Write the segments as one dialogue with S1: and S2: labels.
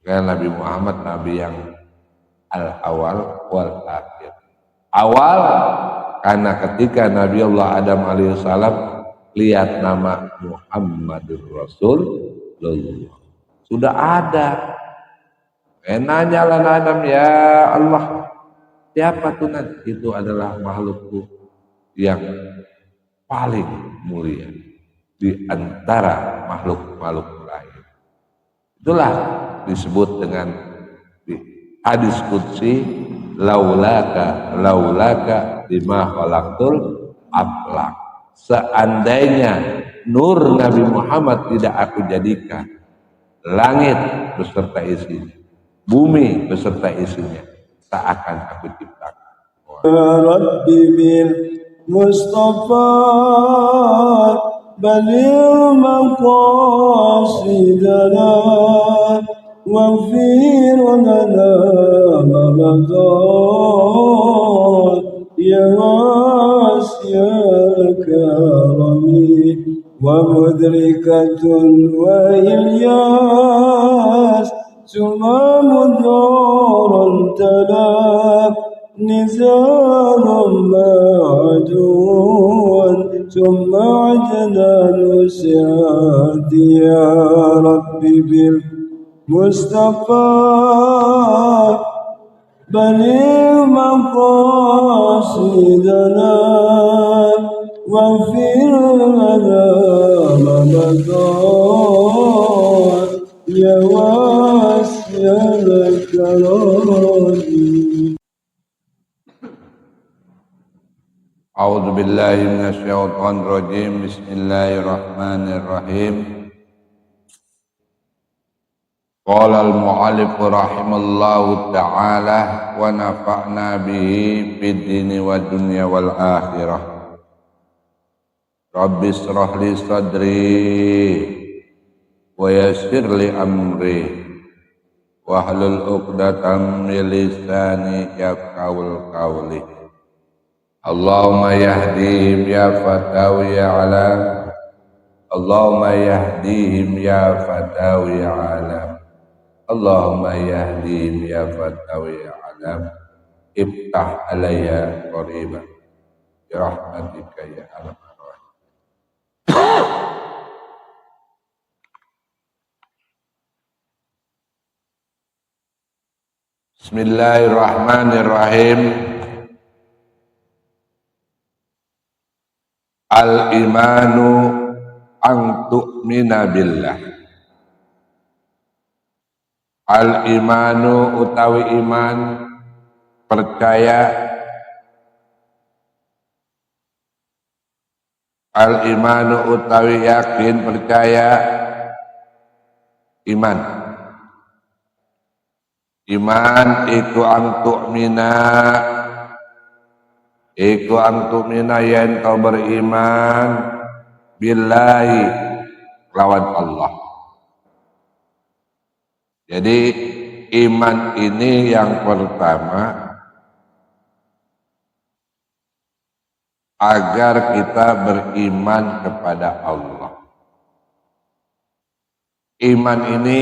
S1: Karena Nabi Muhammad Nabi yang al-awal wal akhir. Awal karena ketika Nabi Allah Adam alaihissalam lihat nama Muhammadur Rasulullah sudah ada. Nanya lah Adam, ya Allah, siapa tuh nanti? Itu adalah makhlukku yang paling mulia di antara makhluk-makhluk lain. Itulah disebut dengan di hadis qudsi laulaka lima khalaqtul aflaq. Seandainya nur Nabi Muhammad tidak aku jadikan, langit beserta isinya, bumi beserta isinya tak akan aku ciptakan.
S2: Rabbi bil Mustafa baligh maqasidana waghfir lana ma madat ya wasi'al karami wa mudrikatun wa ilyas summa mudaran talab نزال معدون ثم عجلان سعاد يا رب بالمصطفى بلغ مقاصدنا واغفر لنا ما مضى يا واسع الكرم.
S1: A'udzu billahi minasyaitonir rajim. Bismillahirrahmanirrahim. Qala al-mu'allif rahimallahu ta'ala wa nafa'na bihi fid dini wad dunya wal akhirah. Rabbi ishrah li sadri wa yassir li amri wahlul 'uqdatam min lisani yafqahul qawli. Allahumma yahdihim ya fatawi ya alam. Allahumma yahdihim ya fatawi ya alam. Allahumma yahdihim ya fatawi ya alam. Iftah alayya qariban bi rahmatika ya arhamar rahimin. Bismillahirrahmanirrahim. Al-imanu an tu'mina billah. Al-imanu utawi iman, percaya. Al-imanu utawi yakin, percaya. Iman. Iman iku an tu'mina, iku antumina yen kau beriman billahi lawan Allah. Jadi iman ini yang pertama agar kita beriman kepada Allah. Iman ini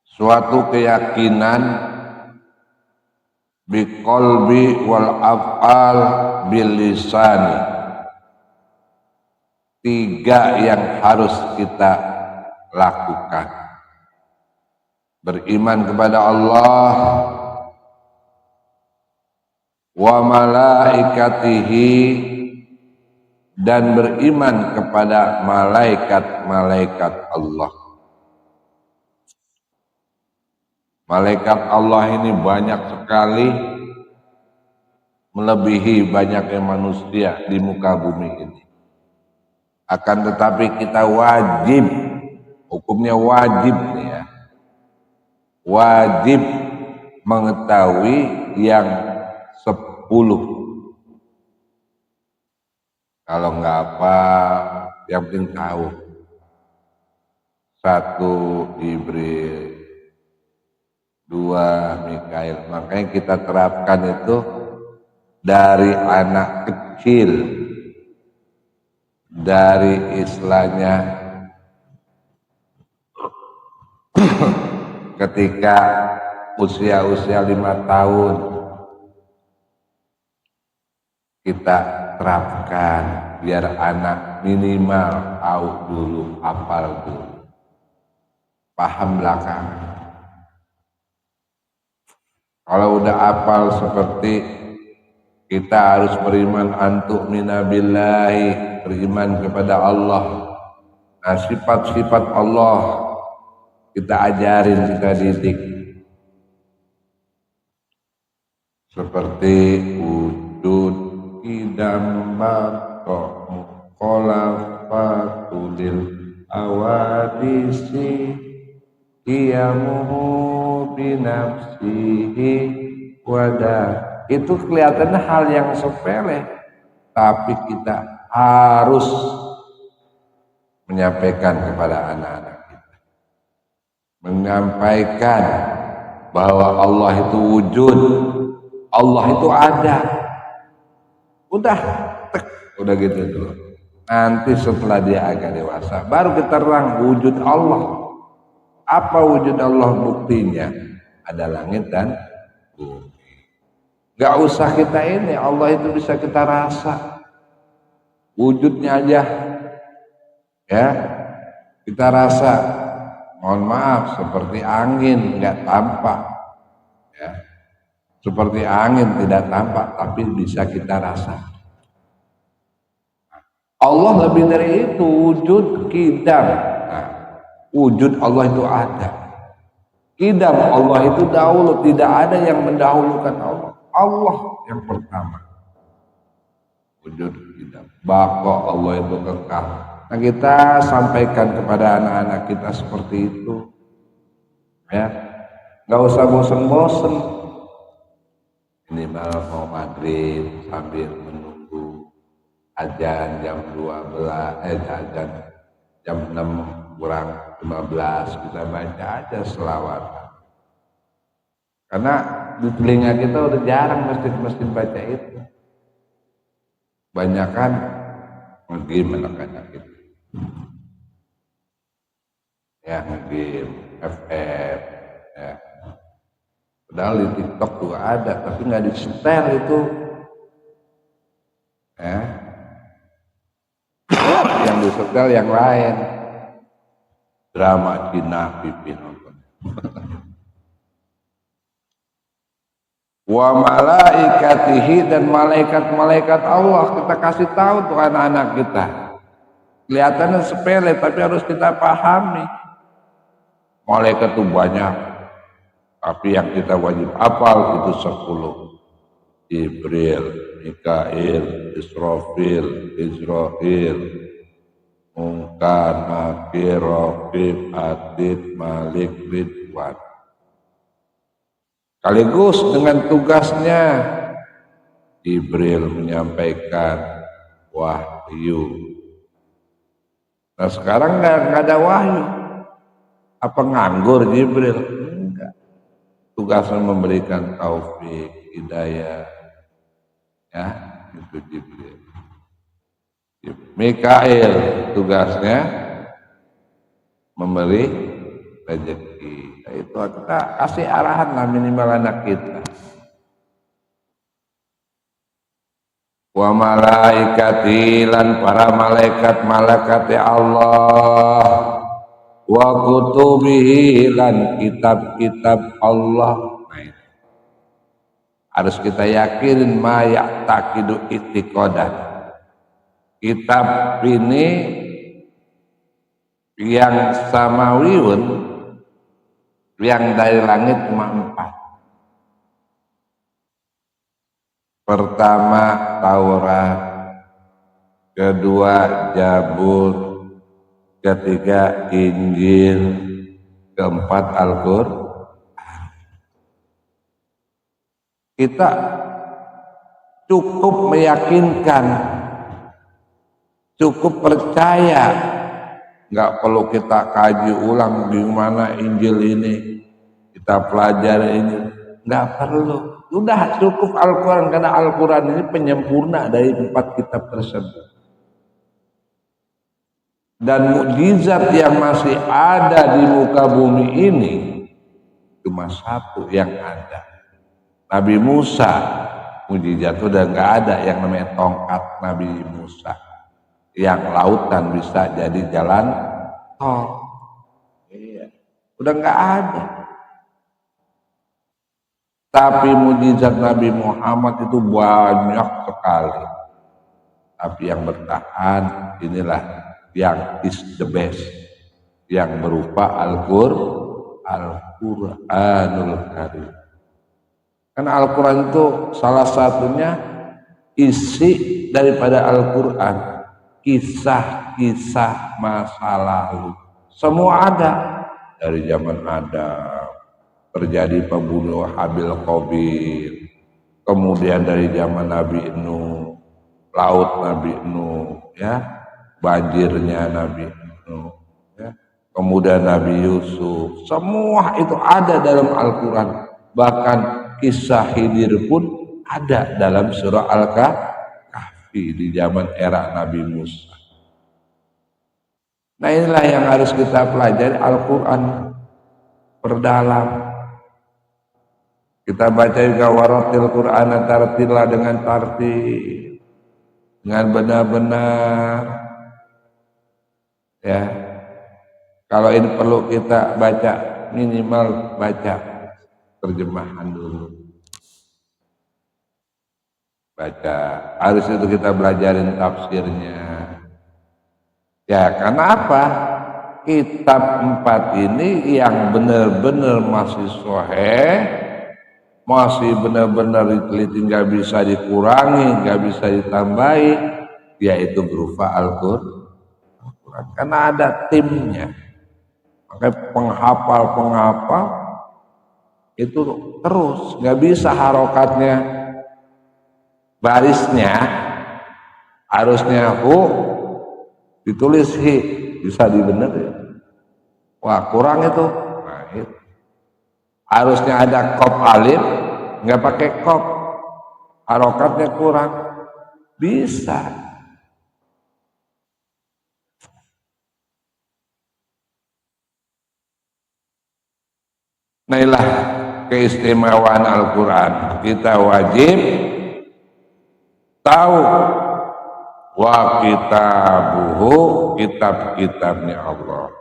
S1: suatu keyakinan biqalbi wal af'al bil lisani. Tiga yang harus kita lakukan. Beriman kepada Allah, wa malaikatihi, dan beriman kepada malaikat-malaikat Allah. Malaikat Allah ini banyak sekali, melebihi banyaknya manusia di muka bumi ini. Akan tetapi kita wajib, hukumnya wajib nih ya, wajib mengetahui yang 10. Kalau nggak apa, yang penting tahu. 1 Jibril, 2 Mikail. Makanya kita terapkan itu dari anak kecil, dari istilahnya ketika usia-usia 5 tahun kita terapkan biar anak minimal tahu dulu, hafal dulu, paham belakang. Kalau udah hafal seperti kita harus beriman antuk minabillahi, beriman kepada Allah. Nah, sifat-sifat Allah kita ajarin, kita didik. Seperti wujud, idam, baqa, mukhalafatulil awadisi, qiyamuhu binafsihi wadah. Itu kelihatannya hal yang sepele, tapi kita harus menyampaikan kepada anak-anak kita, menyampaikan bahwa Allah itu wujud, Allah itu ada. Udah gitu dulu. Nanti setelah dia agak dewasa baru kita terang wujud Allah. Apa wujud Allah? Buktinya ada langit dan bumi. Gak usah kita ini, Allah itu bisa kita rasa wujudnya aja, ya kita rasa. Mohon maaf, seperti angin nggak tampak, ya seperti angin tidak tampak, tapi bisa kita rasa. Allah lebih dari itu, wujud qidam. Nah, wujud Allah itu ada. Qidam Allah itu dahulu, tidak ada yang mendahulukan Allah. Allah yang pertama. Wujud qidam. Baqa, Allah itu kekal. Nah, kita sampaikan kepada anak-anak kita seperti itu. Ya. Enggak usah bosen-bosen. Minimal mau maghrib sambil menunggu azan jam 12, azan jam 6 kurang 15 kita baca aja selawat. Karena di telinga kita udah jarang masjid-masjid baca itu. Banyakan ngegame anak-anak kita. Ya ngegame, FF, ya. Padahal di TikTok juga ada, tapi nggak di setel itu. Ya. Yang di setel yang lain. Drama Cina pipi nonton. Wa malaikatihi, dan malaikat-malaikat Allah kita kasih tahu tuh anak-anak kita. Kelihatannya sepele tapi harus kita pahami. Malaikat itu banyak, tapi yang kita wajib hafal itu 10. Jibril, Mikail, Israfil, Israil, Munkar, Nakir, Raqib, Atid, Malik, Ridwan. Sekaligus dengan tugasnya Jibril menyampaikan wahyu. Nah sekarang nggak ada wahyu. Apa nganggur Jibril? Enggak. Tugasnya memberikan taufik, hidayah. Ya, itu Jibril. Mikail tugasnya memberi rezeki. Nah, itu kita kasih arahan lah minimal anak kita. Wa malaikati, lan para malaikat Allah, wa kutubihi, lan kitab-kitab Allah. Nah, harus kita yakinin ma ya'taqidu i'tiqadan. Kitab ini yang samawiun, yang dari langit cuma 4. Pertama Taurat, kedua Zabur, ketiga Injil, keempat Al-Qur'an. Kita cukup meyakinkan, cukup percaya, nggak perlu kita kaji ulang di mana Injil ini, kita pelajari ini, nggak perlu. Udah cukup Al-Quran, karena Al-Quran ini penyempurna dari 4 kitab tersebut. Dan mukjizat yang masih ada di muka bumi ini cuma satu yang ada. Nabi Musa, mukjizat udah nggak ada yang namanya tongkat Nabi Musa. Yang lautan bisa jadi jalan tol. Iya. Udah nggak ada. Tapi mukjizat Nabi Muhammad itu banyak sekali. Tapi yang bertahan inilah yang is the best, yang berupa Al-Qur'anul Karim. Karena Al-Quran itu salah satunya isi daripada Al-Quran, kisah-kisah masa lalu. Semua ada dari zaman Adam, terjadi pembunuh Habil Qabil, kemudian dari zaman Nabi Nuh, laut Nabi Nuh, ya. Banjirnya Nabi Nuh, ya. Kemudian Nabi Yusuf, semua itu ada dalam Al-Quran. Bahkan kisah Khidir pun ada dalam surah Al-Kahfi di zaman era Nabi Musa. Nah inilah yang harus kita pelajari, Al-Quran perdalam. Kita baca juga waratil Quran tartila dengan tartil, dengan benar-benar. Ya, kalau ini perlu kita baca, minimal baca terjemahan dulu. Baca, harus itu kita belajarin tafsirnya. Ya, karena apa? Kitab 4 ini yang benar-benar masih sahih, masih benar-benar diteliti, nggak bisa dikurangi, nggak bisa ditambahi, yaitu berupa Al-Quran. Karena ada timnya, makanya penghafal itu terus, nggak bisa harokatnya, barisnya harusnya hu ditulis hi, bisa dibenerin. Wah kurang itu, nah, itu. Harusnya ada kop alif, nggak pakai kop, harokatnya kurang, bisa. Nah inilah keistimewaan Al-Quran. Kita wajib tahu wa kitabuhu, kitab-kitabnya Allah,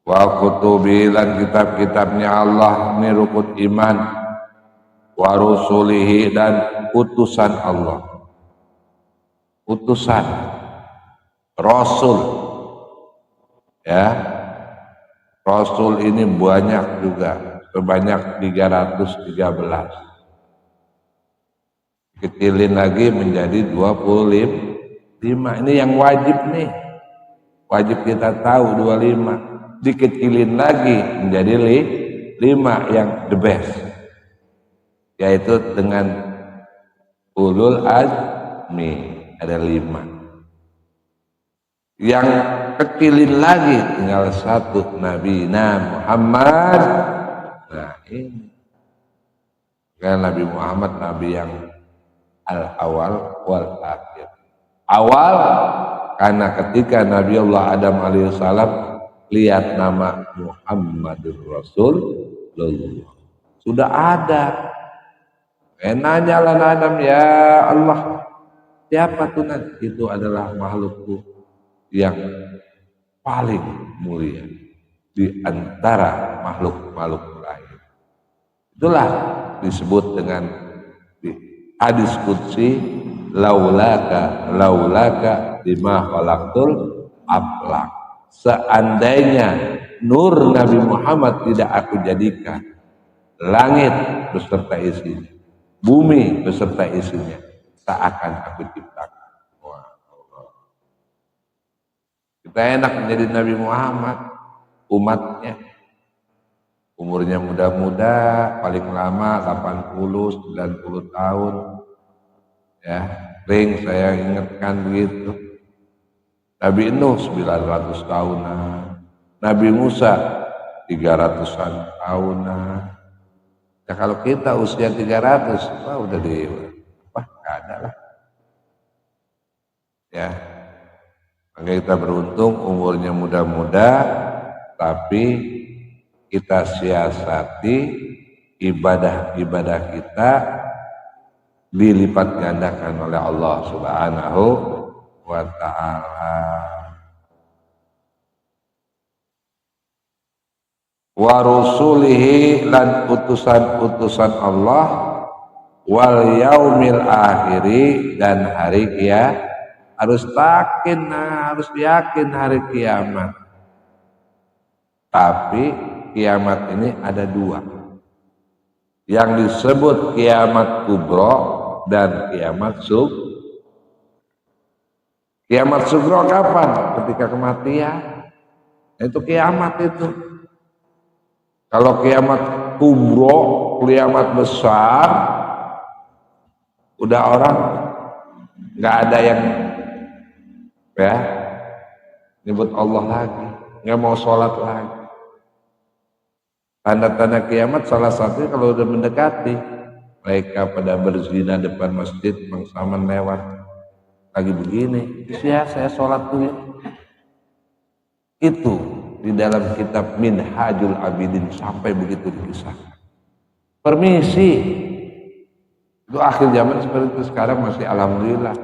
S1: wa kutubi, dan kitab-kitabnya Allah, ini rukun iman, wa rusulihi, dan utusan Allah, utusan Rasul, ya. Rasul ini banyak juga, sebanyak 313. Kecilin lagi menjadi 25. Ini yang wajib nih. Wajib kita tahu 25. Dikecilin lagi menjadi 5 yang the best. Yaitu dengan ulul azmi, ada 5. Yang kecilin lagi tinggal 1, Nabi Muhammad. Nah ini kan Nabi Muhammad, Nabi yang al-awal wal akhir. Awal karena ketika Nabi Allah Adam alaihissalam lihat nama Muhammadur Rasulullah sudah ada. Nanya lah Adam, ya Allah, siapa tuh nanti? Itu adalah makhlukku yang paling mulia di antara makhluk-makhluk lain. Itulah disebut dengan di hadis qudsi, laulaka lima khalaqtul aflaq. Seandainya nur Nabi Muhammad tidak aku jadikan, langit beserta isinya, bumi beserta isinya tak akan aku ciptakan. Kita enak menjadi Nabi Muhammad, umatnya. Umurnya muda-muda, paling lama 80, 90 tahun. Ya, sering saya ingatkan begitu. Nabi Nuh 900 tahunan. Nabi Musa 300-an tahunan. Ya kalau kita usia 300, wah udah dewa. Wah, gak ada lah. Ya. Maka kita beruntung umurnya muda-muda, tapi kita siasati ibadah-ibadah kita dilipat gandakan oleh Allah Subhanahu wa ta'ala. Wa rusulihi lan utusan-utusan Allah, wal yaumil akhiri dan hari kiamat. Harus yakin hari kiamat. Tapi kiamat ini ada dua. Yang disebut kiamat kubro dan kiamat sugro. Kiamat sugro kapan? Ketika kematian. Itu kiamat itu. Kalau kiamat kubro, kiamat besar, udah orang nggak ada yang nyebut Allah lagi, nggak mau sholat lagi. Tanda-tanda kiamat salah satunya kalau udah mendekati, mereka pada berzina depan masjid, Bang Saman lewat lagi begini, saya sholat dulu. Itu di dalam kitab Minhajul Abidin sampai begitu dikisahkan. Permisi, itu akhir zaman seperti itu. Sekarang masih alhamdulillah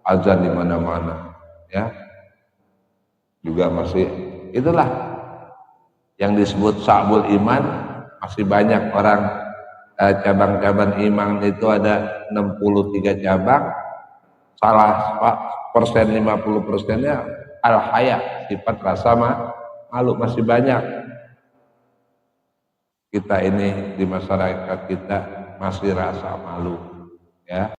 S1: azan di mana-mana, ya. Juga masih itulah yang disebut Sa'bul Iman. Masih banyak orang cabang-cabang iman itu ada 63 cabang. Salah persen 50%-nya al-haya, sifat rasa malu. Masih banyak kita ini di masyarakat kita masih rasa malu, ya.